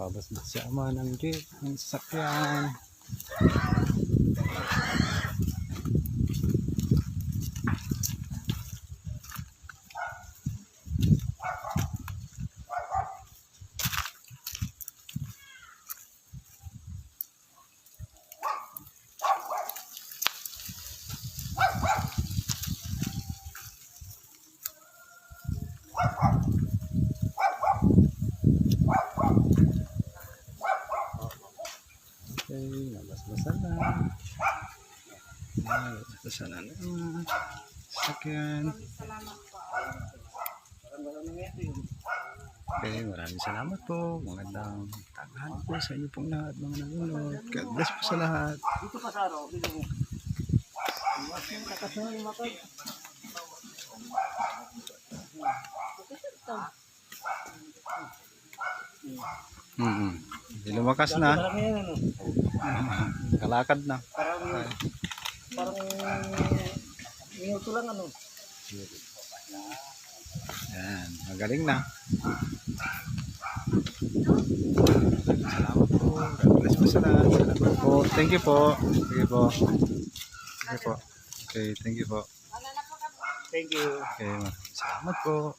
Nagpabasbas si ama ng jeep, ng sasakyan. Okay, nabasbasan na. Nabasbasan na ng sasakyan. Okay, maraming salamat po. Magandang tanghali po sa inyo pong lahat, mga nanonood. God bless po sa lahat. Dito pa sa araw, dito mo. Hindi lumakas na. Parang yan, ano? Kalakad na. Parang minuto lang, ano? Yan, magaling na. Salamat po. God bless po sa lahat. Salamat po. Thank you po. Sige po. Sige po. Okay, thank you po. Thank you. Okay, salamat po.